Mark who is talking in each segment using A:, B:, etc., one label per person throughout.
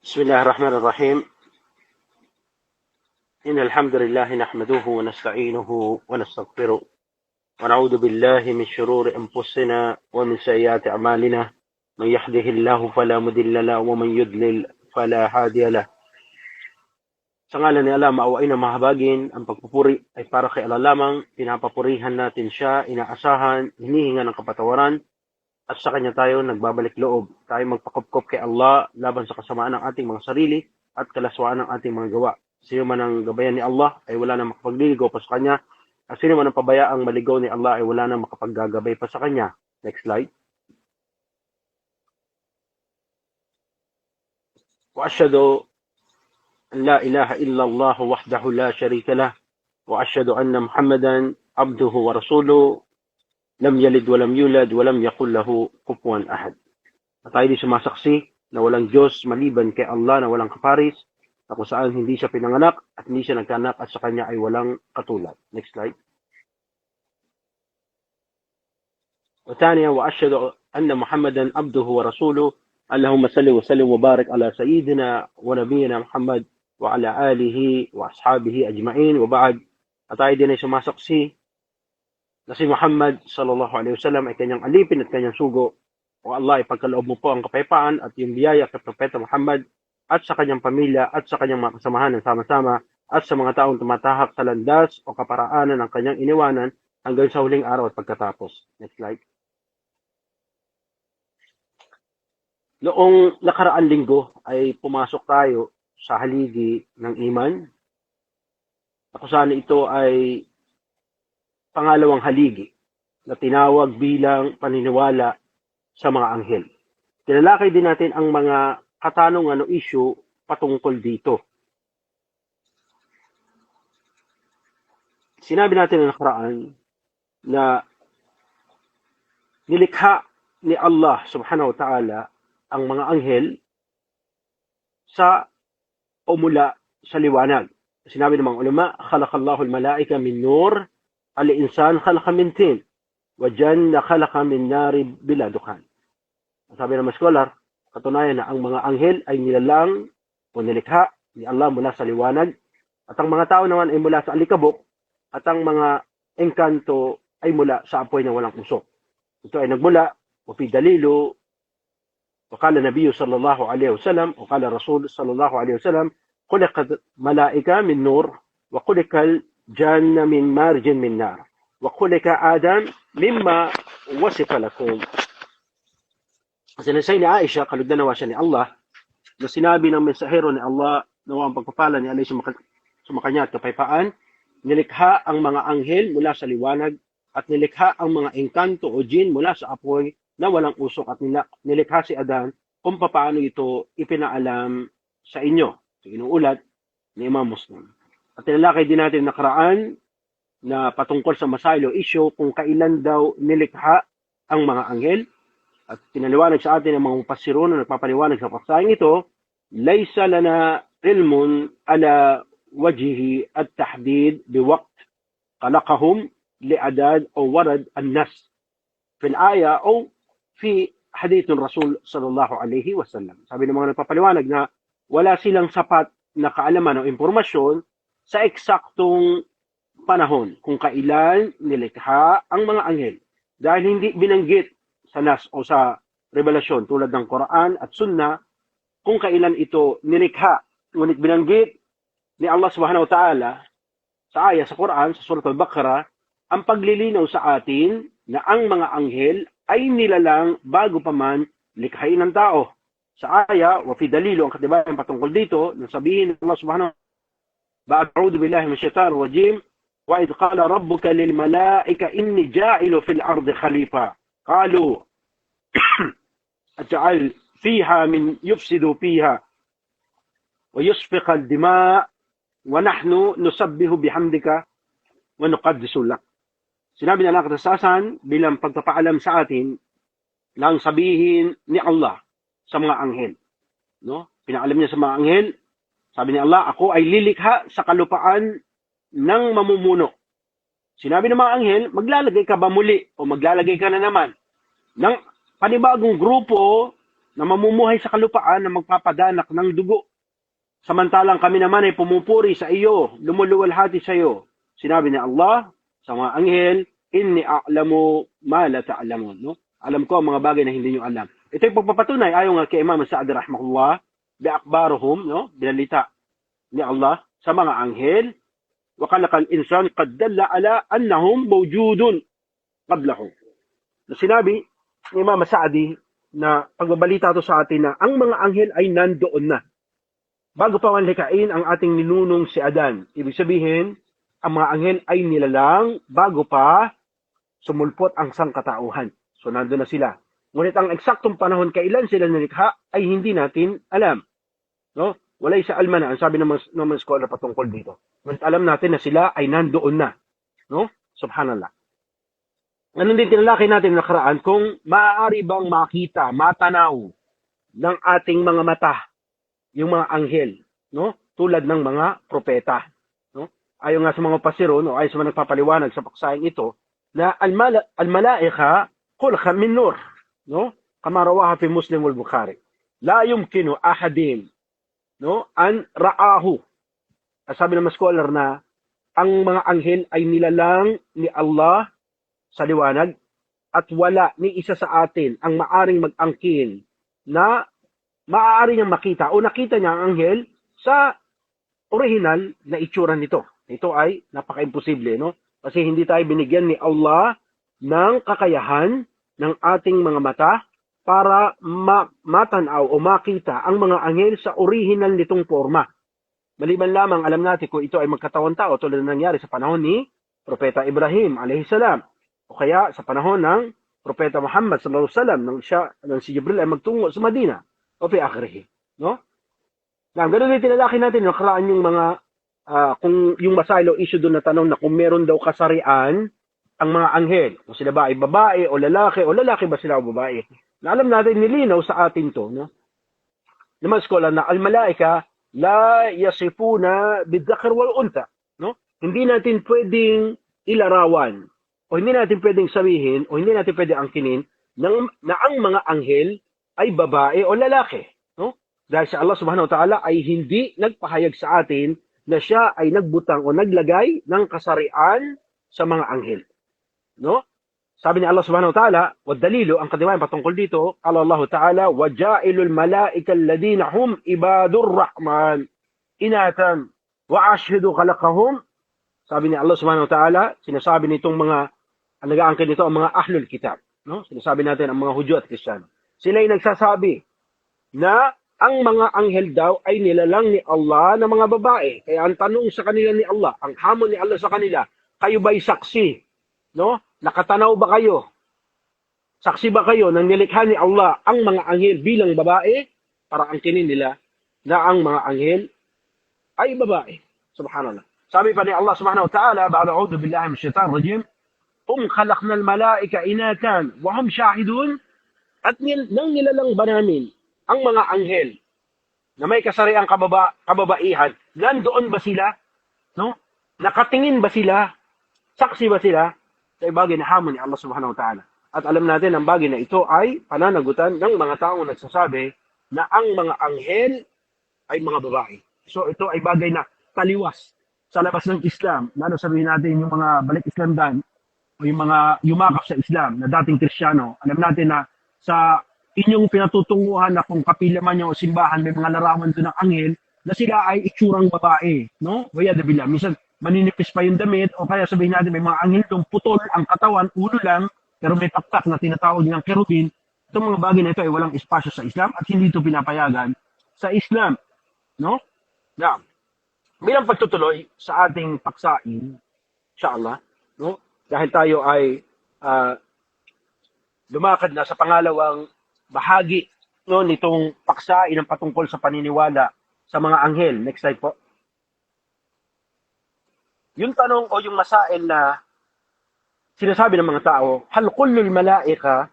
A: بسم الله الرحمن الرحيم. إن الحمد لله نحمده ونستعينه ونستغفره ونعوذ بالله من شرور أنفسنا ومن سيئات أعمالنا. من يهده الله فلا مضل له ومن يضلل فلا هادي له. Sa ngalan ni Allah, maawain na mahabagin, ang pagpupuri ay para kay Allah lamang. Pinapapurihan natin siya, inaasahan, hinihinga ng kapatawaran, at sa kanya tayo nagbabalik loob. Tayo magpakupkop kay Allah laban sa kasamaan ng ating mga sarili at kalaswaan ng ating mga gawa. Sino man ang gabayan ni Allah ay wala na makapagliligaw pa sa kanya. At sino man ang pabayaang maligaw ni Allah ay wala na makapaggagabay pa sa kanya. Next slide. وأشهد أن لا إله إلا الله وحده لا شريك له وأشهد أن محمدا عبده ورسوله لم يلد ولم يولد ولم يقل له كفوا أحد. At tayo di sumasaksi na walang Diyos maliban kay Allah na walang kaparis, na kung saan hindi siya pinanganak at hindi siya nagkanak at sa kanya ay walang katulad. Next slide. وثانيا وأشهد أن محمدا عبده ورسوله اللهم صل وسلم وبارك على سيدنا ونبينا محمد وعلى آله وأصحابه أجمعين وبعد. At tayo din ay sumasaksi na si Muhammad sallallahu alaihi wasallam ay kanyang alipin at kanyang sugo. O Allah, ipagkaloob mo po ang kapayapaan at yung biyaya kay Propeta Muhammad at sa kanyang pamilya at sa kanyang mga kasamahan ng sama-sama at sa mga taong tumatahak sa landas o kaparaanan ng kanyang iniwanan hanggang sa huling araw at pagkatapos. Next slide. Noong nakaraan linggo ay pumasok tayo sa haligi ng iman. Kung saan ito ay pangalawang haligi na tinawag bilang paniniwala sa mga anghel. Tinalakay din natin ang mga katanungan o issue patungkol dito. Sinabi natin na nakaraan na nilikha ni Allah subhanahu wa ta'ala ang mga anghel sa o mula sa liwanag. Sinabi ng mga ulama, khalaqallahu al-malaika min nur, al-insan khalaqa min tin, wa janna khalaqa min nari bila dukhan. Sabi ng mga scholar, katunayan na ang mga anghel ay nilalang o nilikha ni Allah mula sa liwanag, at ang mga tao naman ay mula sa alikabok, at ang mga engkanto ay mula sa apoy na walang usok. Ito ay nagmula, o fi dalilu, وقال النبي صلى الله عليه وسلم وقال الرسول صلى الله عليه وسلم خلقت ملائكة من نور وخلق الجن من مارج من نار وخلق آدم مما وصف لكم. Sinaysay ni Aisha, kalugdan nawa siya ni Allah, na sinabi ng mensahero ni Allah, nawa ang pagpapala ni Allah sumakanya at kapaypaan, nilikha ang mga anghel mula sa liwanag at nilikha ang mga engkanto o jin mula sa apoy na walang usok at nilikha si Adan kung paano ito ipinaalam sa inyo. So, inuulat ni Imam Muslim. At tinalakay din natin nakaraan na patungkol sa masailo issue kung kailan daw nilikha ang mga anghel. At pinaliwanag sa atin ng mga mupassirun na nagpapaliwanag sa paksahing ito, laysa lana ilmun ala wajhi at-tahdid biwaqt khalaqahum li'adad o warad an-nas fil aya o fi hadith ng Rasul sallallahu alaihi wasallam. Sabi ng mga nagpapaliwanag na wala silang sapat na kaalaman o impormasyon sa eksaktong panahon kung kailan nilikha ang mga anghel. Dahil hindi binanggit sa nas o sa revelasyon tulad ng Quran at Sunnah kung kailan ito nilikha. Ngunit binanggit ni Allah subhanahu wa ta'ala sa aya sa Quran, sa Surat Al-Baqarah, ang paglilinaw sa atin na ang mga anghel ay nilalang bago pa man likhain ng tao. Sa aya, wa fi dalilu, ang katibayan patungkol dito, nang sabihin ng Allah subhanahu wa ta'ala, ba'a'udhu billahi min syaitanir rajim, wa idh qala rabbuka lil malaika inni ja'ilu fil ardi khalifa. Qalu aj'al fiha min yufsidu fiha wa yusfiqa ad-dima' wa nahnu nusabbihu bihamdika wa nuqaddisu lak. Sinabi na lang katasasan bilang pagpapaalam sa atin ng sabihin ni Allah sa mga anghel. No? Pinaalam niya sa mga anghel, sabi ni Allah, ako ay lilikha sa kalupaan ng mamumuno. Sinabi ng mga anghel, maglalagay ka ba muli o maglalagay ka na naman ng panibagong grupo na mamumuhay sa kalupaan na magpapadanak ng dugo. Samantalang kami naman ay pumupuri sa iyo, lumuluwalhati sa iyo. Sinabi ni Allah sa mga anghel, inni a'lamu ma la ta'lamun. No? Alam ko ang mga bagay na hindi nyo alam. Ito yung pagpapatunay, ayon nga kay Imam Sa'di rahimahullah, bi'akbaruhum, no? Binalita ni Allah sa mga anghel, wa khalaqal insan qad dalla ala annahum mawjudun qablahu. Na sinabi ni Imam Sa'di na pagbabalita to sa atin na ang mga anghel ay nandoon na bago pa man likain ang ating ninunong si Adan. Ibig sabihin, ang mga anghel ay nilalang bago pa sumulpot ang sangkatauhan. So, nandun na sila. Ngunit ang eksaktong panahon kailan sila nilikha ay hindi natin alam. No? Walay sa almana, ang sabi ng mga scholar patungkol dito. Ngunit alam natin na sila ay nandoon na. No? Subhanallah. Ganun din tinalaki natin nakaraan kung maaari bang makita, matanaw ng ating mga mata yung mga anghel, no? Tulad ng mga propeta, no? Ayon nga sa mga pasiro, no, ayon sa mga nagpapaliwanag sa paksayang ito, na al-malaika khulqa min nur, no? Kama rawaha fi Muslim wal Bukhari. La yumkinu ahadin, no, an ra'ahu. Sabi ng mga scholar na ang mga anghel ay nilalang ni Allah sa liwanag at wala ni isa sa atin ang maaring mag-angkin na maaari niyang makita o nakita niya ang anghel sa original na itsura nito. Ito ay napaka-imposible, no? Kasi hindi tayo binigyan ni Allah ng kakayahan ng ating mga mata para matanaw o makita ang mga anghel sa original nitong forma. Maliban lamang alam natin kung ito ay magkatawan tao tulad ng nangyari sa panahon ni Propeta Ibrahim alayhi salam o kaya sa panahon ng Propeta Muhammad sallallahu alaihi wasallam nang si Jibril ay magtungo sa Madina. O fi akhirih, no? Na ganun din tinalaki natin nakaraan yung mga kung yung Masaylo issue doon na tanong na kung meron daw kasarian ang mga anghel, kung sila ba ay babae o lalaki ba sila o babae. Na alam natin nilinaw sa atin to, no? Naman skola na al-malaika la yasifuna bid-dhakar wal untha, no? Hindi natin pwedeng ilarawan o hindi natin pwedeng sabihin o hindi natin pwedeng angkinin na ang mga anghel ay babae o lalaki, no? Dahil sa Allah subhanahu wa ta'ala ay hindi nagpahayag sa atin na siya ay nagbutang o naglagay ng kasarian sa mga anghel, no? Sabi ni Allah subhanahu wa ta'ala, wadalilu, ang katibayan patungkol dito, Allah ta'ala, waja'ilul malaika alladhina hum ibadur rahman inatan wa ashhadu khalaqahum. Sabi ni Allah subhanahu wa ta'ala, sinasabi nitong mga nag-aangkin nito ang mga ahlul kitab, no? Sinasabi natin ang mga Hudyo at Kristiyano. Sila ay nagsasabi na ang mga anghel daw ay nilalang ni Allah na mga babae. Kaya ang tanong sa kanila ni Allah, ang hamon ni Allah sa kanila, kayo ba'y saksi? No? Nakatanaw ba kayo? Saksi ba kayo nang nilikha ni Allah ang mga anghel bilang babae? Para angkinin nila na ang mga anghel ay babae. Subhanallah. Sabi pa ni Allah subhanahu wa ta'ala, ba'da a'udhu billahi minash shaitanir rajim, khalaqna al-malaika inatan wa hum shahidun. At nang nilalang ba namin ang mga anghel na may kasariang kababaihan, nandoon ba sila? No? Nakatingin ba sila? Saksi ba sila? Sa bagay na hamon ni Allah subhanahu wa ta'ala. At alam natin ang bagay na ito ay pananagutan ng mga taong nagsasabi na ang mga anghel ay mga babae. So ito ay bagay na taliwas sa labas ng Islam. Lalo sabihin natin yung mga balik Islamdan o yung mga yumakap sa Islam na dating Kristiyano. Alam natin na sa inyong pinatutunguhan na kung kapilaman nyo o simbahan may mga larawan doon ng anghel na sila ay itsurang babae, no? Waya de bila. Minsan maninipis pa yung damit o kaya sabihin natin may mga anghel doon putol ang katawan, ulo lang, pero may pakpak na tinatawag nilang kerubin. Itong mga bagay na ito ay walang espasyo sa Islam at hindi ito pinapayagan sa Islam, no? Now, bilang pagtutuloy sa ating paksain, inshallah, no? Dahil tayo ay lumakad na sa pangalawang bahagi, no, nitong paksain ng patungkol sa paniniwala sa mga anghel. Next slide po. Yung tanong o yung masail na sinasabi ng mga tao, hal kullul malaika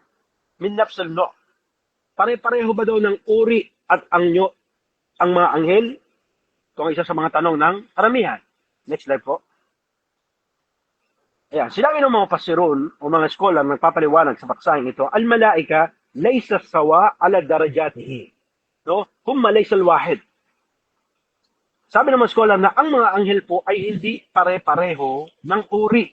A: min nafsil no? Pare-pareho ba daw ng uri at anyo ang mga anghel? Ito ang isa sa mga tanong ng karamihan. Next slide po. Ayan, sinabi ng mga pasirun o mga scholar nagpapaliwanag sa paksahing ito, al-malaika laysa sawa ala darajatihi. No? Humma laysa al-wahid. Sabi ng mga scholar na ang mga anghel po ay hindi pare-pareho ng uri.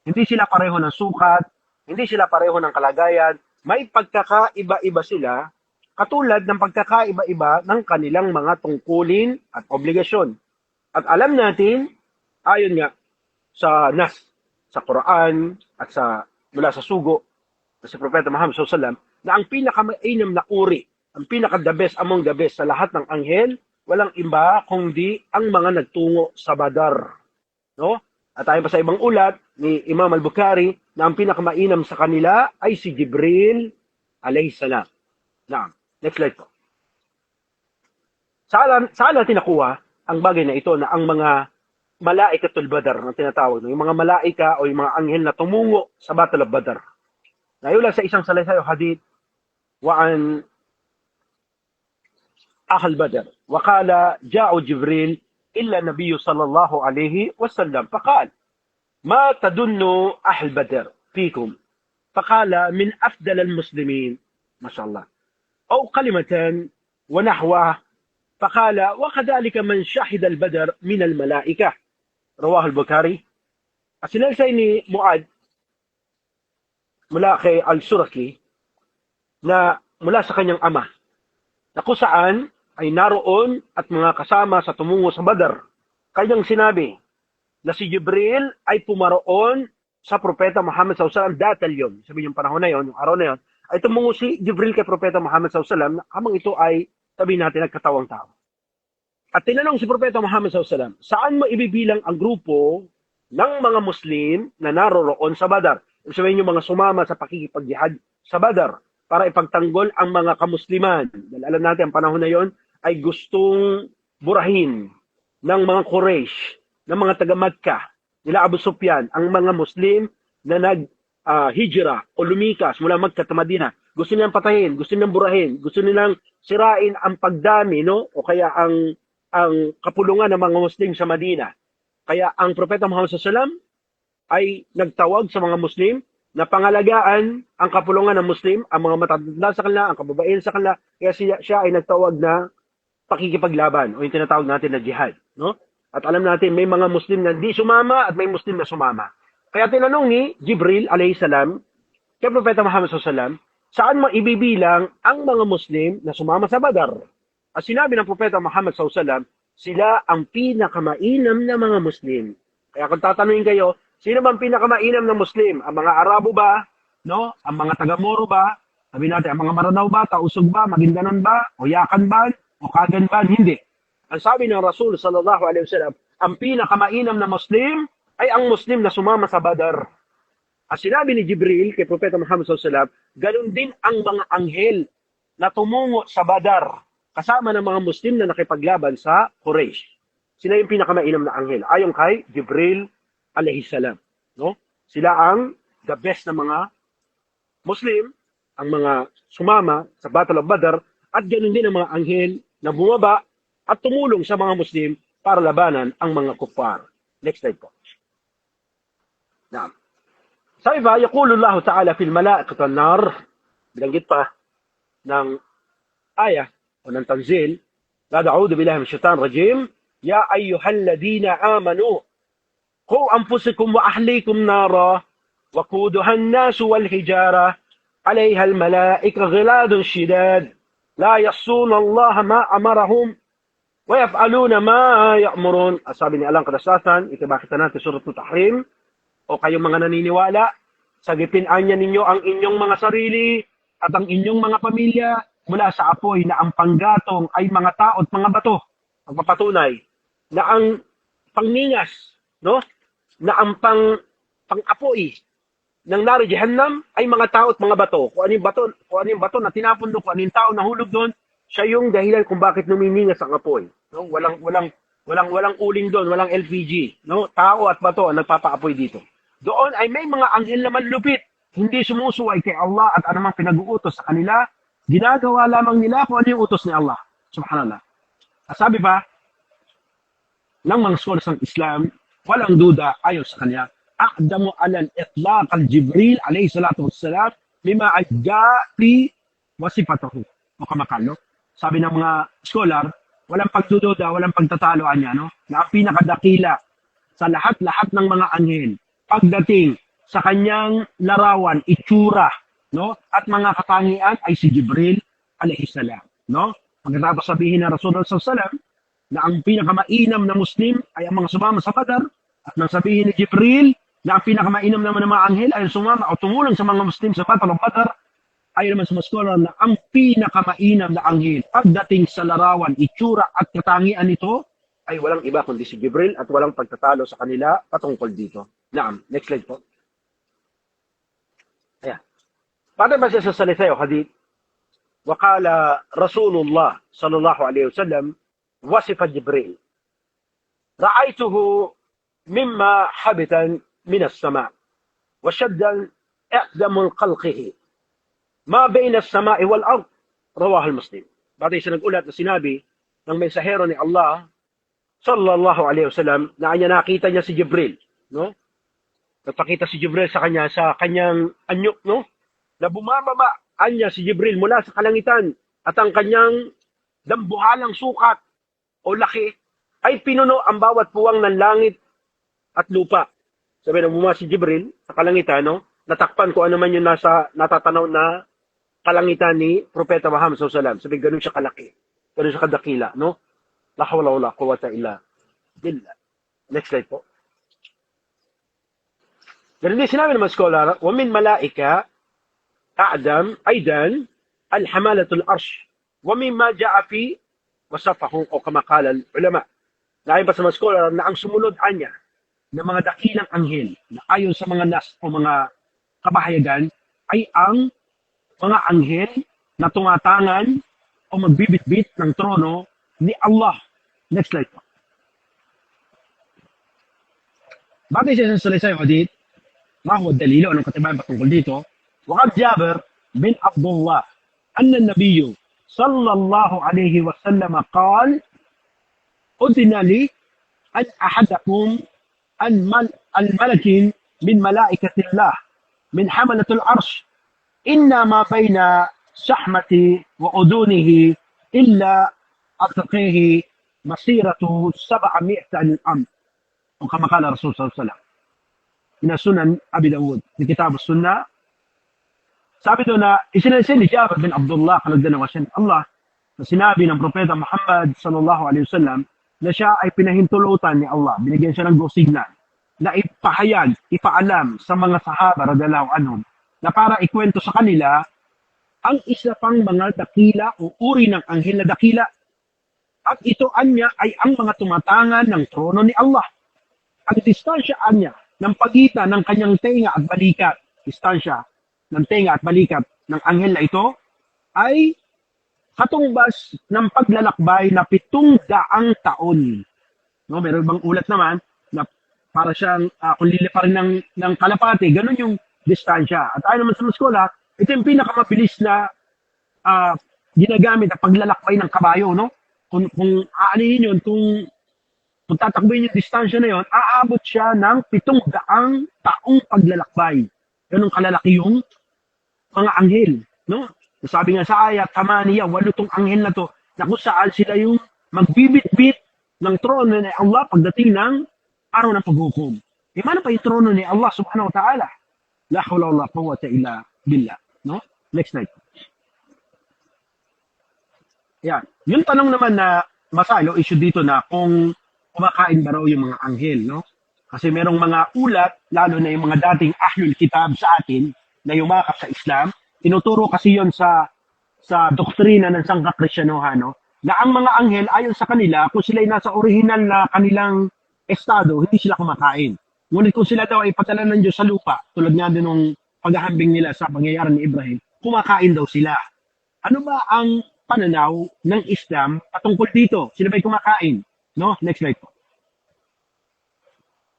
A: Hindi sila pareho ng sukat, hindi sila pareho ng kalagayan. May pagkakaiba-iba sila, katulad ng pagkakaiba-iba ng kanilang mga tungkulin at obligasyon. At alam natin, ayon nga sa Nas, sa Quran, at mula sa sugo, sa Propeta Muhammad SAW, na ang pinakamainam na uri, ang pinaka-the best among the best sa lahat ng anghel, walang iba kundi ang mga nagtungo sa Badar. No? At ayon pa sa ibang ulat ni Imam al-Bukhari na ang pinakamainam sa kanila ay si Jibril alayhis salam. Now, next slide po. Saan natin nakuha ang bagay na ito na ang mga malaikatul Badar na tinatawag, no? Yung mga malaika o yung mga anghel na tumungo sa Battle of Badar. Nayula sa isang salaysay o hadith وعن أهل بدر وقال جاء جبريل إلا النبي صلى الله عليه وسلم فقال ما تدن أهل بدر فيكم فقال من أفضل المسلمين ما شاء الله أو كلمة ونحوه فقال وكذلك من شهد البدر من الملائكة رواه البخاري. Sinalsay ni Muad mula kay Al-Suraki na mula sa kanyang ama na kung saan ay naroon at mga kasama sa tumungo sa Badar. Kanyang sinabi na si Jibril ay pumaroon sa Propeta Muhammad SAW datal yun. Sabi yung panahon na yun, yung araw na yun, ay tumungo si Jibril kay Propeta Muhammad SAW habang ito ay, sabi natin, nagkatawang tao. At tinanong si Propeta Muhammad SAW, saan mo ibibilang ang grupo ng mga Muslim na naroroon sa Badar? Ibig sabihin yung mga sumama sa pakikipagjihad sa Badar para ipagtanggol ang mga kamusliman. Dahil alam natin, ang panahon na yon ay gustong burahin ng mga Quraysh, ng mga taga-Makkah, nila Abu Sufyan, ang mga Muslim na nag-hijra o lumikas mula Makkah at Madina. Gusto nilang patayin, gusto nilang burahin, gusto nilang sirain ang pagdami, no? O kaya ang kapulungan ng mga Muslim sa Madina. Kaya ang Propeta Muhammad SAW ay nagtawag sa mga Muslim na pangalagaan ang kapulungan ng Muslim, ang mga matatanda sa kanila, ang kababaihan sa kanila, kaya siya ay nagtawag na pakikipaglaban o yung tinatawag natin na jihad. No? At alam natin, may mga Muslim na di sumama at may Muslim na sumama. Kaya tinanong ni Jibril alayhis salam kay Propeta Muhammad SAW, saan mo ibibilang ang mga Muslim na sumama sa Badar? At sinabi ng Propeta Muhammad SAW, sila ang pinakamainam na mga Muslim. Kaya kung tatanungin kayo, sino bang pinakamainam na Muslim? Ang mga Arabo ba? No? Ang mga taga-Moro ba? Sabi natin, ang mga Maranao ba? Tausog ba? Maguindanon ba? O Yakan ba? O Kagan ba? Hindi. Ang sabi ng Rasul sallallahu alaihi wasallam, ang pinakamainam na Muslim ay ang Muslim na sumama sa Badar. At sinabi ni Jibril kay Propeta Muhammad sallallahu alaihi wasallam, ganun din ang mga anghel na tumungo sa Badar kasama ng mga Muslim na nakipaglaban sa Quraysh. Sila yung pinakamainam na anghel. Ayon kay Jibril alayhis salam. No? Sila ang the best na mga Muslim, ang mga sumama sa Battle of Badr, at ganoon din ang mga anghel na bumaba at tumulong sa mga Muslim para labanan ang mga kuffar. Next slide po. Naam. Sabi ba, yaqulu Allah Ta'ala fil mala'ikat an-nar, binanggit pa ng ayah o ng tanzil, la a'udhu billahi minash shaitanir rajim, ya ayyuhalladhina amanu قوا أنفسكم وأهليكم نارا وقودها الناس والحجارة عليها الملائكة غلاظ شداد لا يعصون الله ما أمرهم ويفعلون ما يأمرون. Sabi ni Alang Kadasatan, ito bakit natin Surat Tahrim, o kayong mga naniniwala, sagipin-an niya ninyo ang inyong mga sarili at ang inyong mga pamilya mula sa apoy na ang panggatong ay mga tao at mga bato. Magpapatunay na ang pangningas, no? Na ang pang-apoy ng nari Jahannam ay mga tao at mga bato. Kung ano yung bato na tinapon doon, kung ano yung tao na hulog doon, siya yung dahilan kung bakit numiningas ang apoy. No? Walang uling doon, walang LPG. No? Tao at bato ang nagpapaapoy dito. Doon ay may mga anghel na malupit, hindi sumusuway kay Allah at anumang pinag-uutos sa kanila, ginagawa lamang nila kung ano yung utos ni Allah. Subhanallah. At sabi pa ng mga scholars ng Islam, walang duda ayon sa kanya, aqdamu ala al-itlaq al-Jibril alayhi salatu wassalam mimma ajja fi wasifatuhu o kamakalo. Sabi ng mga scholar, walang pagdududa, walang pagtataloan niya, no? Na ang pinakadakila sa lahat-lahat ng mga anghel pagdating sa kanyang larawan, itsura, no? At mga katangian ay si Jibril alayhi salam, no? Pagkatapos sabihin ng Rasulullah sallallahu alaihi wasallam na ang pinakamainam na Muslim ay ang mga sumama sa Badar, at nang sabihin ni Jibril na ang pinakamainam naman ng mga anghel ay sumama o tumulong sa mga Muslim sa Battle of Badar, ayon naman sa mga scholar na ang pinakamainam na anghel pagdating sa larawan, itsura at katangian nito ay walang iba kundi si Jibril at walang pagtatalo sa kanila patungkol dito. Naam, next slide po. Ayan. Paano ba siya sa salita o hadith? وقال رسول الله صلى الله عليه وسلم وصف جبريل رأيته مما حبتا من السماء وشدا أقدم خلقه ما بين السماء والأرض رواه المسلم. Batay sa nag-ulat na sinabi ng mensahero ni Allah sallallahu alaihi wasallam na nakita niya si Jibril, no? Nagpakita si Jibril sa kanya sa kanyang anyo, no? Na bumababa anya si Jibril mula sa kalangitan at ang kanyang dambuhalang sukat o laki ay pinuno ang bawat puwang ng langit at lupa. Sabi na bumaba si Jibril sa kalangitan, no? Natakpan ko ano man yung nasa natatanaw na kalangitan ni Propeta Muhammad sallallahu alaihi wasallam. Sabi ganun siya kalaki, ganun siya kadakila, no? La hawla wala quwwata illa billah. Next slide po. Ganun din sinabi ng mga scholar, wa min malaika أعدم أيضا الحمالة الأرش ومما جاء في وصفه أو كما قال العلماء. Dahil pa sa mga scholar na ang sumunod anya ng mga dakilang anghel na ayon sa mga nas o mga kabahayagan ay ang mga anghel na tungatangan o magbibitbit ng trono ni Allah. Next slide po. Bakit siya sa salisa yung hadith? Mahuwad dalilo, anong katibayan patungkol dito? وقد جابر بن عبد الله أن النبي صلى الله عليه وسلم قال أذن لي أن أحدكم الملك من ملائكة الله من حملة العرش إنما بين شحمتي وأذنه إلا أتقيه مسيرة 700 عام وكما قال الرسول صلى الله عليه وسلم من سنن أبي داود في كتاب السنة. Sabi doon na isinalisin ni Jabir bin Abdullah kalagdanawa siya Allah na sinabi ng Propeta Muhammad sallallahu alaihi wasallam na siya ay pinahintulutan ni Allah. Binigyan siya ng go signal na ipahayag, ipaalam sa mga sahaba radhiyallahu anhum na para ikwento sa kanila ang isa pang mga dakila o uri ng anghel na dakila. At ito anya ay ang mga tumatangan ng trono ni Allah. Ang distansya anya ng pagitan ng kanyang tenga at balikat, distansya ng tenga at balikat ng anghel na ito ay katumbas ng paglalakbay na 700 taon. No, meron bang ulat naman na para siyang kung liliparin ng kalapati, ganun yung distansya. At ayon naman sa mga skola, ito yung pinakamabilis na ginagamit na paglalakbay ng kabayo, no? Kung aanihin yun, kung tatakbuhin yung distansya na yun, aabot siya ng 700 taong paglalakbay. Ganun kalalaki yung mga anghel, no? Sabi nga sa ayat, tamaniya, 8 anghel na to, na kung saan sila yung magbibit-bit ng trono ni Allah pagdating ng araw ng paghukom. E mana pa yung trono ni Allah subhanahu wa ta'ala? La hawla wala quwwata illa billah, no? Next slide. Yan. Yung tanong naman na masalo, issue dito na kung kumakain ba raw yung mga anghel, no? Kasi merong mga ulat, lalo na yung mga dating ahlul kitab sa atin, na yumakap sa Islam, tinuturo kasi yon sa doktrina ng sangka-Kristyanuhan, no? Na ang mga anghel, ayon sa kanila, kung sila ay nasa original na kanilang estado, hindi sila kumakain. Ngunit kung sila daw ay padala ng Diyos sa lupa, tulad nga din ng paghahambing nila sa pangyayari ni Ibrahim, kumakain daw sila. Ano ba ang pananaw ng Islam patungkol dito? Sila ba'y kumakain? No? Next slide po.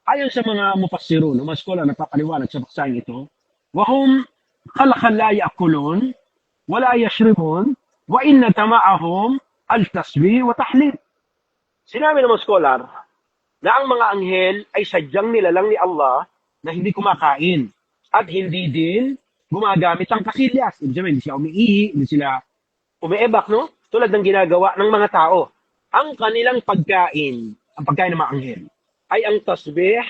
A: Ayon sa mga mufassirun, mga skola nagpapaliwanag sa baksang ito, وهم خلقا لا يأكلون ولا يشربون وإن تمعهم التسبيح وتحليل. Sinabi ng mga scholar na ang mga anghel ay sadyang nilalang ni Allah na hindi kumakain at hindi din gumagamit ng kasilyas. Ibig sabihin, hindi sila umiihi, hindi sila umiebak, no? Tulad ng ginagawa ng mga tao. Ang kanilang pagkain, ang pagkain ng mga anghel, ay ang tasbih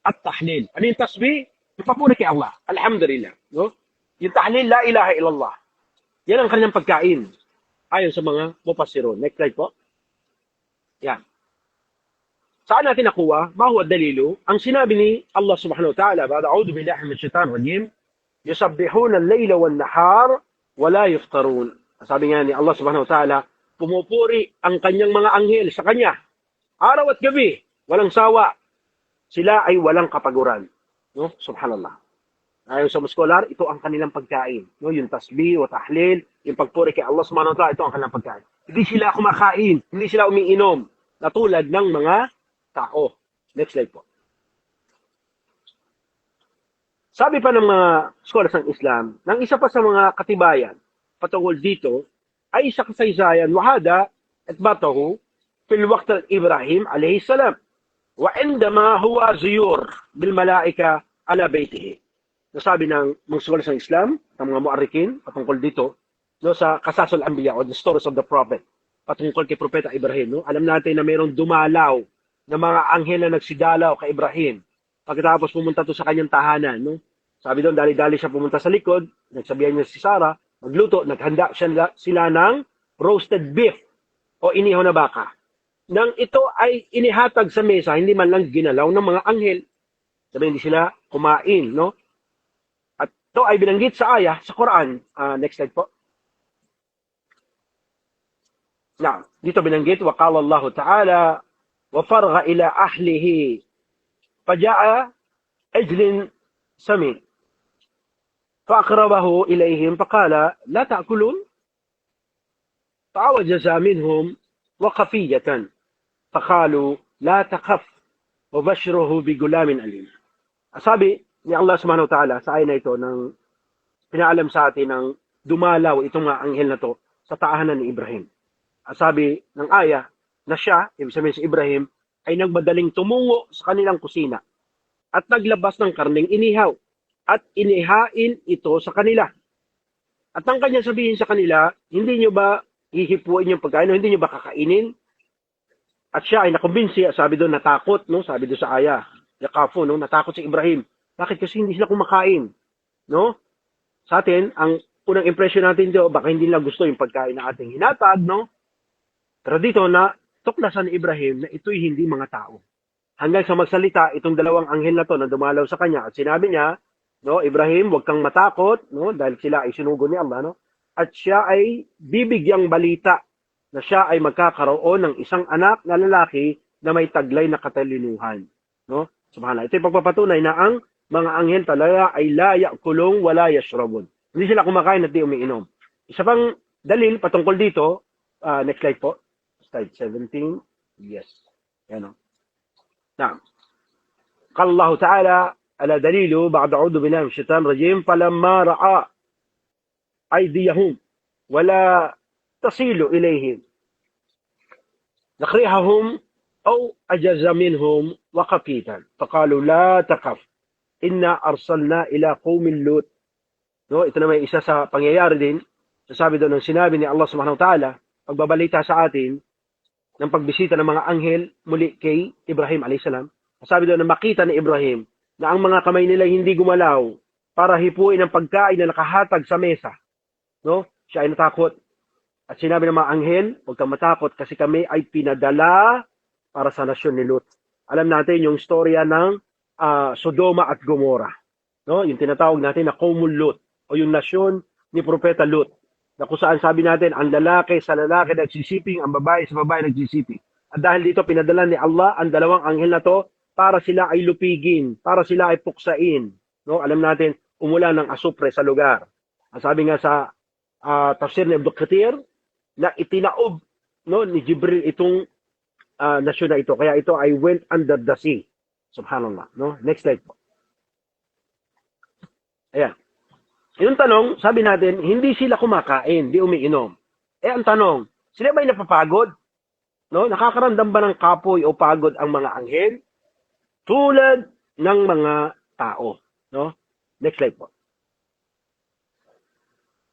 A: at tahlil. Ano yung tasbih? Yung papuri kay Allah. Alhamdulillah. No? Yung tahlil, la ilaha illallah. Yan ang kanilang pagkain. Ayon sa mga mufassirun. Next slide po. Yan. Saan natin nakuha? Ma huwa dalilu? Ang sinabi ni Allah subhanahu wa ta'ala, ba'da a'udhu billahi minash shaitanir rajim, yusabbihuna al-layla wan-nahar wa la yuftarun. Sabi nga ni Allah subhanahu wa ta'ala, pumupuri ang kanyang mga anghel sa kanya. Araw at gabi, walang sawa. Sila ay walang kapaguran. No? Subhanallah. Ayon sa mga scholar, ito ang kanilang pagkain. No? Yung tasbih o tahlil, yung pagpuri kay Allah subhanahu wa ta'ala, ito ang kanilang pagkain. Hindi sila kumakain, hindi sila umiinom, na tulad ng mga tao. Next slide po. Sabi pa ng mga scholars ng Islam, ng isa pa sa mga katibayan patungkol dito, ay sa kasaysayan, wahada at batahu fil waqt al-Ibrahim alayhi salam. Wa indama huwa ziyur bil malaika ala baytihi. Nasabi ng mga scholars ng Islam, ng mga mu'arrikin, patungkol dito, no, sa Qasasul Anbiya o the stories of the prophet, patungkol kay Propeta Ibrahim. No? Alam natin na mayroong dumalaw na mga anghel na nagsidalaw kay Ibrahim. Pagkatapos pumunta to sa kanyang tahanan. No? Sabi doon, dali-dali siya pumunta sa likod, nagsabihan niya si Sarah, magluto, naghanda sila ng roasted beef o inihaw na baka. Nang ito ay inihatag sa mesa, hindi man lang ginalaw ng mga anghel. Sabi, hindi sila kumain. No? At ito ay binanggit sa ayah, sa Quran. Next slide po. Now, dito binanggit, وَقَالَ اللَّهُ تَعَالَى وَفَرْغَ إِلَى أَهْلِهِ فَجَاءَ عِجْلٍ سَمِينٍ فَأَقْرَبَهُ إِلَيْهِمْ فَقَالَ لَا تَأْكُلُونَ فَأَوْجَزَ مِنْهُمْ وَخَفِيَّةً فَقَالُوا لَا تَخَفْ وَبَشِّرْهُ بِغُلَامٍ أَلِيمٍ. Sabi ni Allah subhanahu wa ta'ala sa ayin na ito, nang pinaalam sa atin ng dumalaw itong mga anghel na to sa tahanan ni Ibrahim. Sabi ng aya na siya, ibig sabihin si Ibrahim, ay nagmadaling tumungo sa kanilang kusina at naglabas ng karneng inihaw at inihain ito sa kanila. At ang kanya sabihin sa kanila, hindi nyo ba hihipuin yung pagkain o hindi nyo ba kakainin? At siya ay nakumbinsi, sabi doon natakot, no? Sabi doon sa aya, Yaqafu, no? Natakot si Ibrahim. Bakit? Kasi hindi sila kumakain. No? Sa atin, ang unang impression natin dito, baka hindi nila gusto yung pagkain na ating hinatag, no? Pero dito na tuklasan ni Ibrahim na ito'y hindi mga tao. Hanggang sa magsalita, itong dalawang anghel na to na dumalaw sa kanya at sinabi niya, no, Ibrahim, huwag kang matakot, no, dahil sila ay sinugo ni Allah, no? At siya ay bibigyang balita na siya ay magkakaroon ng isang anak na lalaki na may taglay na katalinuhan, no? Subhanallah. Ito'y pagpapatunay na ang mga anghel talaga ay la ya'kulun wa la yashrabun. Hindi sila kumakain at di umiinom. Isa pang dalil patungkol dito, next slide po. Slide 17. Yes. Yan o. Naam. قال الله تعالى على دليله بعد أعوذ بالله من الشيطان الرجيم فلما رأى أيديهم ولا تصل إليهم نخرعهم أو أجز منهم وقفيتا فقالوا لا تخف إنا أرسلنا إلى قوم لوط. No, ito na may isa sa pangyayari din. Sasabi doon ng sinabi ni Allah subhanahu wa ta'ala, pagbabalita sa atin ng pagbisita ng mga anghel muli kay Ibrahim alayhis salam. Sabi doon na makita ni Ibrahim na ang mga kamay nila hindi gumalaw para hipuin ang pagkain na nakahatag sa mesa. No? Siya ay natakot. At sinabi ng mga anghel, huwag kang matakot kasi kami ay pinadala para sa nasyon ni Lot. Alam natin yung storya ng Sodoma at Gomora. No? Yung tinatawag natin na Qaumul Lot o yung nasyon ni Propeta Lot. Na kung saan sabi natin, ang lalaki sa lalaki nagsisiping, ang babae sa babae nagsisiping. At dahil dito pinadala ni Allah ang dalawang anghel na to para sila ay lupigin, para sila ay puksain. No? Alam natin, umulan ng asupre sa lugar. Ang sabi nga sa tafsir ni Ibn Kathir, na itinaob, no, ni Jibril itong nasyon na ito. Kaya ito ay went under the sea. Subhanallah. No? Next slide po. Ayan. Yung tanong, sabi natin, hindi sila kumakain, di umiinom. Ang tanong, sila ba'y napapagod? No? Nakakaramdam ba ng kapoy o pagod ang mga anghel? Tulad ng mga tao. No? Next slide po.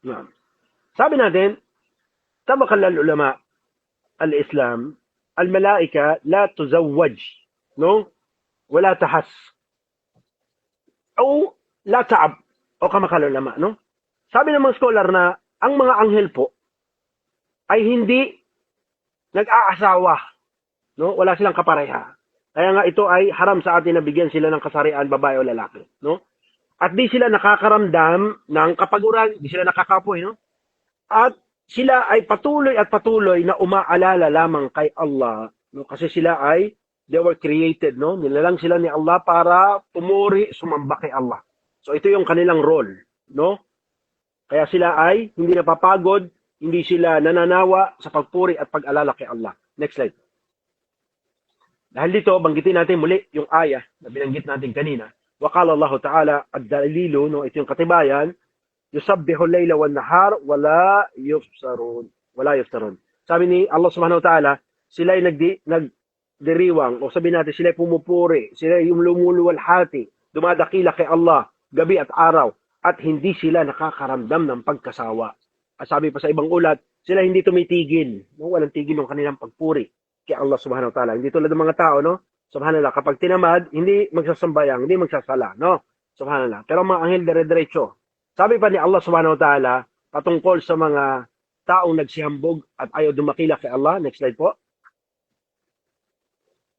A: Naam. Sabi natin, sabak al-ulama al-Islam, al-malaika la tuzawwaj, no? Wala tahas. O la ta'ab. O kama kalulama, no? Sabi ng mga scholar na ang mga anghel po ay hindi nag-aasawa, no? Wala silang kapareha. Kaya nga ito ay haram sa atin na bigyan sila ng kasarian, babae o lalaki, no? At di sila nakakaramdam ng kapaguran, di sila nakakapoy, no? At sila ay patuloy at patuloy na umaalala lamang kay Allah, no? Kasi sila ay they were created, no? Nilalang sila ni Allah para pumuri, sumamba kay Allah. So ito yung kanilang role, no? Kaya sila ay hindi napapagod, hindi sila nananawa sa pagpuri at pag-alala kay Allah. Next slide. Dahil dito, banggitin natin muli yung ayah na binanggit natin kanina. Waqala Allah Ta'ala, ad-dalilu, no, ito yung katibayan, yusabbihu al-layla wan-nahar wala yufsarun. Wala yufsarun. Sabi ni Allah Subhanahu wa Ta'ala, sila ay nagdiriwang, o sabi natin, sila ay pumupuri, sila ay yung lumuluwalhati, dumadakila kay Allah, gabi at araw, at hindi sila nakakaramdam ng pagkasawa. At sabi pa sa ibang ulat, sila hindi tumitigil, no? Walang tigil ng kanilang pagpuri kay Allah Subhanahu wa Ta'ala. Hindi tulad ng mga tao, no? Subhanallah, kapag tinamad, hindi magsasambayang, hindi magsasala, no? Subhanallah. Pero mga anghel dire-diretso. Sabi pa ni Allah Subhanahu wa Ta'ala, patungkol sa mga taong nagsihambog at ayaw dumakila kay Allah. Next slide po.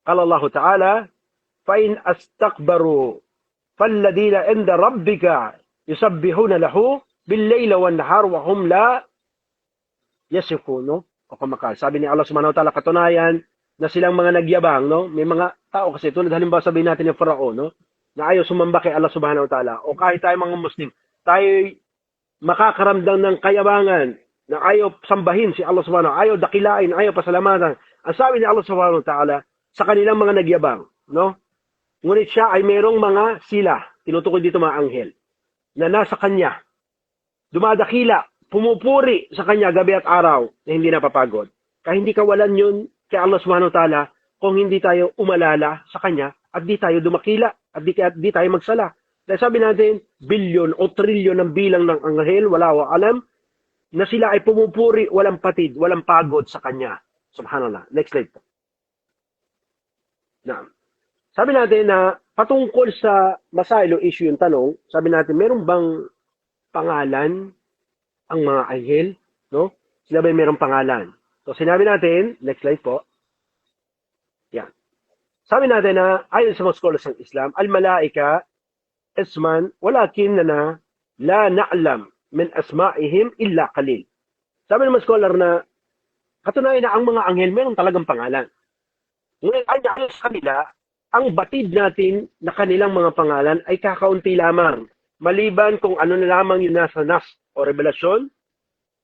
A: Qala Allah Ta'ala, فَإِنْ أَسْتَكْبَرُوا فَالَّذِينَ عِنْدَ رَبِّكَ يُسَبِّحُونَ لَهُ بِاللَّيْلِ وَالنَّهَارِ وَهُمْ لَا يَصِفُونَ. O kamakal. Sabi ni Allah Subhanahu wa Ta'ala, katunayan na silang mga nagyabang, no? May mga tao kasi, tulad halimbawa sabihin natin ng Faraon, no? Na ayaw sumamba kay Allah Subhanahu wa Ta'ala. O kahit tayo mga Muslim, tayo makakaramdam ng kayabangan na ayaw sambahin si Allah Subhanahu wa Ta'ala, ayaw dakilain, ayaw pasalamatan. Ang sabi ni Allah Subhanahu wa Ta'ala sa kanilang mga nagyabang, no? Ngunit siya ay mayroong mga sila, tinutukoy dito mga anghel, na nasa kanya, dumadakila, pumupuri sa kanya gabi at araw na hindi napapagod. Kaya hindi kawalan yun kay Allah Subhanahu wa Ta'ala kung hindi tayo umalala sa kanya at di tayo dumakila at di tayo magsala. Dahil sabi natin, bilyon o trilyon ng bilang ng anghel, wala wa alam, na sila ay pumupuri, walang patid, walang pagod sa kanya. Subhanallah. Next slide po. Na. Sabi natin na patungkol sa masailo issue yung tanong, sabi natin, meron bang pangalan ang mga anghel? No? Sila ba mayroong pangalan? So sinabi natin, next slide po. Yan. Sabi natin na ayon sa mga scholars ng Islam, al-malaika isman walakin na la na'lam min asma'ihim illa qalil. Sabi ng mga scholar na katunayan na ang mga anghel mayroong talagang pangalan. Ngunit ayon sa kanila, ang batid natin na kanilang mga pangalan ay kakaunti lamang. Maliban kung ano na lamang yung nasa nas o revelasyon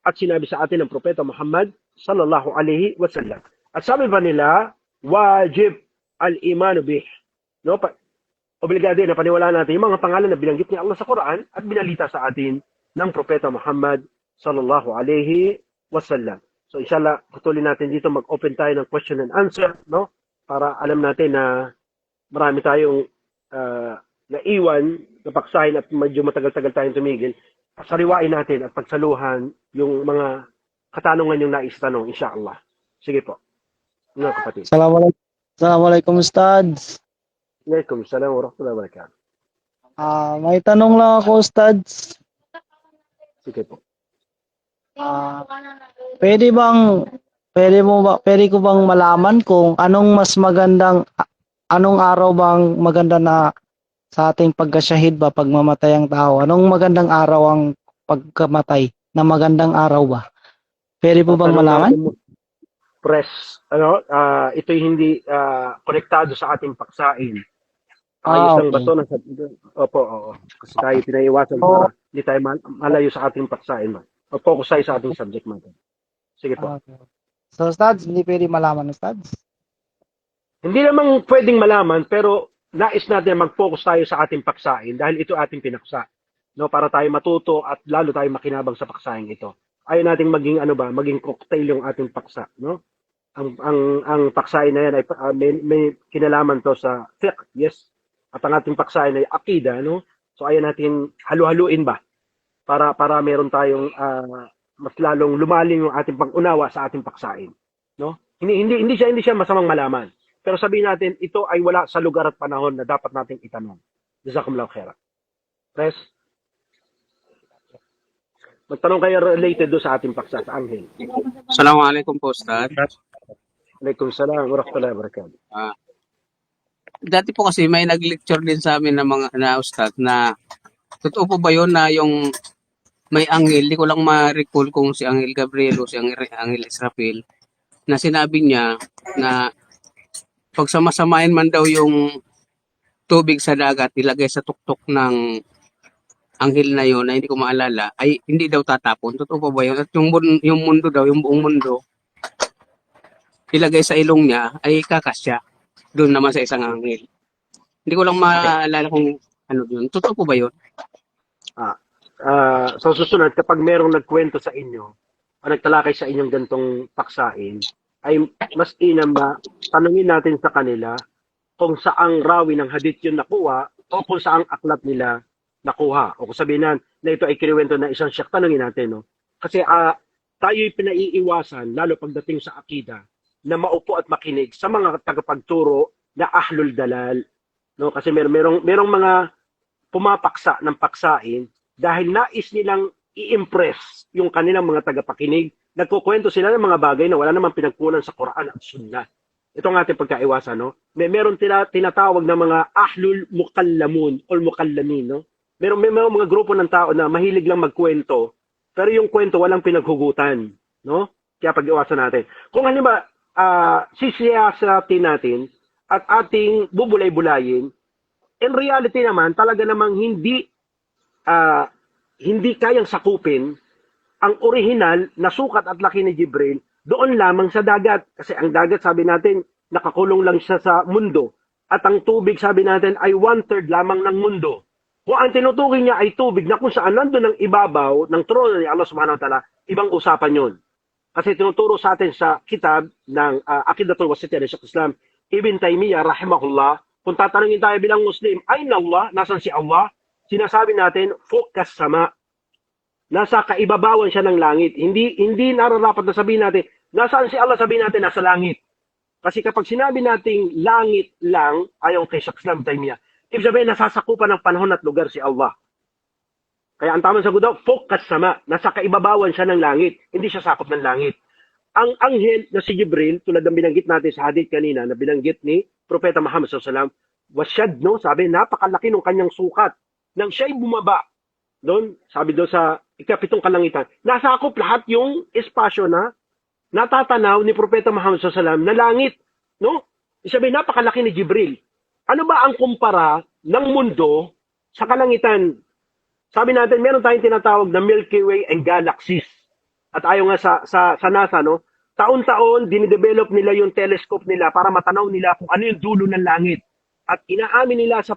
A: at sinabi sa atin ng Propeta Muhammad sallallahu alaihi wasallam. At sabi pa nila, wajib al-imanu bih. No? Obligado na paniwalaan natin yung mga pangalan na binanggit ni Allah sa Quran at binalita sa atin ng Propeta Muhammad sallallahu alaihi wasallam. So inshallah, patuloy natin dito mag-open tayo ng question and answer, no? Para alam natin na marami tayong naiwan na paksahin at medyo matagal-tagal tayong tumigil. Sariwain natin at pagsaluhan yung mga katanungan yung nais tanong, inshallah. Sige po. Mga kapatid.
B: Assalamualaikum Ustads.
A: Waalaikumsalam warahmatullahi wabarakatuh.
B: May tanong lang ako Ustads.
A: Sige po.
B: Pwede ko bang malaman kung anong araw bang maganda na sa ating pagkasyahid ba pagmamatay ang tao? Anong magandang araw ang pagkamatay na magandang araw ba? Pwede po bang malaman?
A: Press, ito'y hindi konektado sa ating paksain. Ayos lang ba ito? Opo, oo. Kasi tayo pinaiwasan para hindi tayo malayo sa ating paksain. Focus tayo sa ating subject matter. Sige po.
B: Okay. So, Ustads, hindi pwede malaman, Ustads?
A: Hindi namang pwedeng malaman, pero nais natin mag-focus tayo sa ating paksain dahil ito ating pinaksa. No, para tayo matuto at lalo tayo makinabang sa paksain ito. Ayaw nating maging cocktail yung ating paksa, no? Ang paksain na yan ay may kinalaman to sa fiqh, yes. At ang ating paksain ay akida, no? So ayaw natin halu-haluin ba para meron tayong mas lalong lumalim yung ating pag-unawa sa ating paksain, no? Hindi siya masamang malaman. Pero sabihin natin, ito ay wala sa lugar at panahon na dapat nating itanong. Jazakumullahu khairan. Res, magtanong kayo related do sa ating paksa, sa anghel.
C: Assalamualaikum po, Ustad.
A: Alaikum salam wa rahmatullahi wa barakatuh.
C: Dati po kasi may nag-lecture din sa amin na mga na Ustad na totoo po ba yun na yung may anghel, di ko lang ma-recall kung si Anghel Gabriel o si Anghel Israfil, na sinabi niya na pag samasamahin man daw yung tubig sa dagat, ilagay sa tuktok ng anghel na yun, na hindi ko maalala, ay hindi daw tatapon. Totoo po ba yun? At yung mundo daw, yung buong mundo, ilagay sa ilong niya, ay kakasya. Doon naman sa isang anghel. Hindi ko lang maalala kung ano yun. Totoo po ba yun?
A: Sa susunod, kapag merong nagkwento sa inyo, o nagtalakay sa inyong gantong paksain, ay mas inam na tanungin natin sa kanila kung saang rawi ng hadith yun nakuha o kung saang aklat nila nakuha. O kung sabihin na ito ay kiniwento na isang syekh, tanungin natin. No? Kasi tayo'y pinaiiwasan, lalo pagdating sa akida, na maupo at makinig sa mga tagapagturo na ahlul dalal. No? Kasi merong mga pumapaksa ng paksain dahil nais nilang i-impress yung kanilang mga tagapakinig. Nagkukwento sila ng mga bagay na wala namang pinagkunan sa Quran at Sunnah. Ito ang ating pagkaiwasan, no? Meron tinatawag na mga ahlul mukallamun o mukallamin, no? Meron mga grupo ng tao na mahilig lang magkwento, pero yung kwento walang pinaghugutan, no? Kaya pag-iwasan natin. Kung halimbawa, sisiyasatin natin at ating bubulay-bulayin, in reality naman, talaga namang hindi kayang sakupin ang original na sukat at laki ni Jibril doon lamang sa dagat. Kasi ang dagat, sabi natin, nakakulong lang siya sa mundo. At ang tubig, sabi natin, ay 1/3 lamang ng mundo. Kung ang tinutukoy niya ay tubig na kung saan nandun ang ibabaw ng trono ni Allah subhanahu wa ta'ala, ibang usapan yun. Kasi tinuturo sa atin sa kitab ng Aqidatul Wasitiyya ng Shaykh Islam Ibn Taymiyyah rahimahullah, kung tatanungin tayo bilang Muslim, ayna Allah, nasan si Allah? Sinasabi natin, focus sama. Nasa kaibabawan siya ng langit. Hindi nararapat na sabihin natin, nasaan si Allah, sabihin natin, nasa langit. Kasi kapag sinabi nating langit lang, ayon kay Shaykh Islam Taymiyyah, ibig sabihin, nasasakupan ng panahon at lugar si Allah. Kaya ang tamang sagot daw, focus sama. Nasa kaibabawan siya ng langit. Hindi siya sakop ng langit. Ang anghel na si Jibril, tulad ng binanggit natin sa hadith kanina, na binanggit ni Propeta Muhammad SAW, wasyad, no? Sabi, napakalaki ng kanyang sukat. Nang siya'y bumaba, doon, sabi doon sa ikapitong kalangitan, nasakop lahat yung espasyo na natatanaw ni Propeta Muhammad SAW na langit. No? Sabi, napakalaki ni Jibril. Ano ba ang kumpara ng mundo sa kalangitan? Sabi natin, meron tayong tinatawag na Milky Way and galaxies. At ayon nga sa NASA, no? Taon-taon, dinidevelop nila yung telescope nila para matanaw nila kung ano yung dulo ng langit. At inaamin nila sa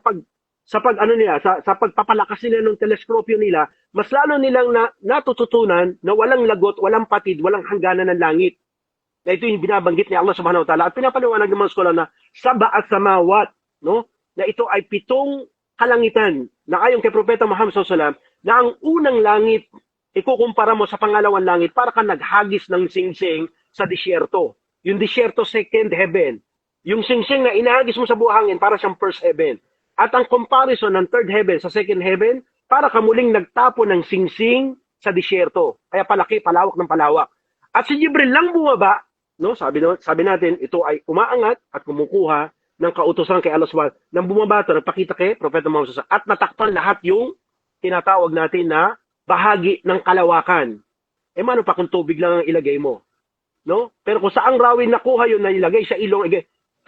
A: pagpapalakas nila ng teleskopyo nila, mas lalo nilang natututunan na walang lagot, walang patid, walang hangganan ng langit. Na ito yung binabanggit ni Allah subhanahu wa ta'ala. At pinapaliwanag ng mga skolar na sab'at samawat, no? Na ito ay 7 kalangitan na ayon kay Propeta Muhammad SAW, na ang unang langit, ikukumpara mo sa pangalawang langit, para ka naghagis ng singsing sa disyerto. Yung disyerto, second heaven. Yung singsing na inahagis mo sa buhangin, para siyang first heaven. At ang comparison ng third heaven sa second heaven, para ka muling nagtapo ng singsing sa disyerto. Kaya palaki, palawak ng palawak. At si Jibril lang bumaba, no? Sabi natin, ito ay umaangat at kumukuha ng kautusan kay Allah subhanahu. Nang bumaba ito, nagpakita kay Propeta Muhammad SAW, at natakpan lahat yung tinatawag natin na bahagi ng kalawakan. Mano pa kung tubig lang ang ilagay mo? No? Pero kung saang rawin nakuha yun na ilagay sa ilong,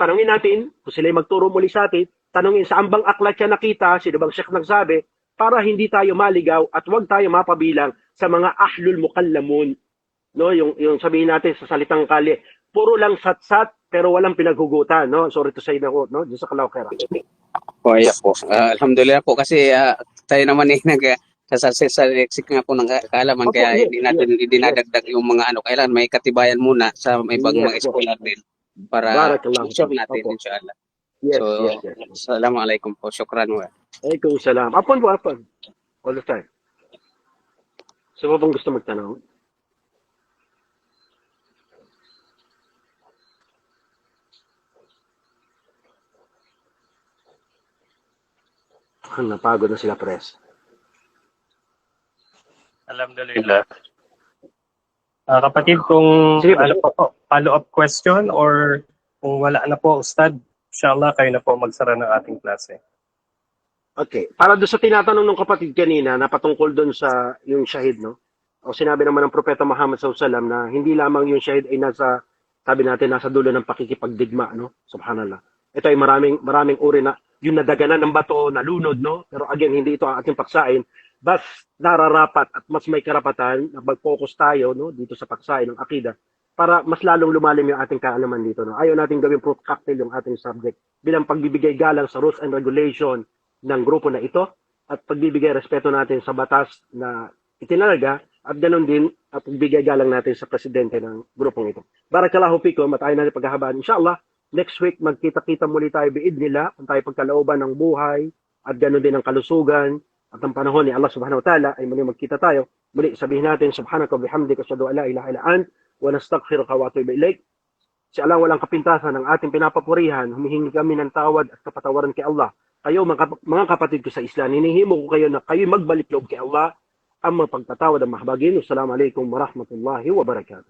A: tanungin natin, kung sila'y magturo muli sa atin, tanungin saan bang aklat siya nakita, sino bang syekh nagsabi, para hindi tayo maligaw at huwag tayo mapabilang sa mga ahlul mukallamun. No? Yung sabihin natin sa salitang kali, puro lang satsat pero walang pinaghugutan. No? Sorry to say na ko. No? Jazakallahu khairan.
C: O, yeah po. Alhamdulillah po kasi tayo naman sa lexic nga po ng kaalaman,
A: Opo,
C: kaya
A: yes,
C: hindi natin dinadagdag yung mga kailangan may katibayan muna sa may ibang mga
A: Yes, po.
C: scholar din para
A: Barakallahu
C: i-share natin
A: Opo.
C: inshallah.
A: Yes,
C: So,
A: yes.
C: Assalamualaikum po. Syukran wa.
A: Alaikum salam. Apon po, apon. All the time. Sino pong gusto magtanong? Napagod na sila, pres.
D: Alhamdulillah. Kapatid, kung
A: Sige po.
D: ano po, follow-up question or kung wala na po, Ustad, inshallah kayo na po magsara ng ating klase.
A: Okay. Para doon sa tinatanong ng kapatid kanina na patungkol doon sa yung shahid, no? O sinabi naman ng Propeta Muhammad SAW na hindi lamang yung shahid ay nasa, sabi natin, nasa dulo ng pakikipagdigma, no? Subhanallah. Ito ay maraming uri na yung nadaganan ng bato, nalunod, no? Pero again, hindi ito ang ating paksain. But nararapat at mas may karapatan na mag-focus tayo, no? Dito sa paksain ng akida para mas lalong lumalim yung ating kaalaman dito, no? Ayaw natin gawing fruit cocktail yung ating subject bilang pagbibigay galang sa rules and regulation ng grupo na ito at pagbibigay respeto natin sa batas na itinalaga at ganoon din at pagbibigay galang natin sa presidente ng grupong ito. Barakallahu fikum, matayo natin paghahabaan. Inshallah, next week magkita-kita muli tayo biidnillah kung tayo pagkalooban ng buhay at ganoon din ang kalusugan at ang panahon ni Allah subhanahu wa ta'ala ay muli magkita tayo. Muli sabihin natin, subhanaka wa bihamdika asyhadu an la ilaha illa ant wa nastaghfiruka wa atubu ilaik. Si Allah walang kapintasan ng ating pinapapurihan, humihingi kami ng tawad at kapatawaran kay Allah. Kayo mga kapatid ko sa Islam, hinihimo ko kayo na kayo magbalik loob kay Allah ang mapagtatawad ang mahabagin. Assalamualaikum warahmatullahi wabarakatuh.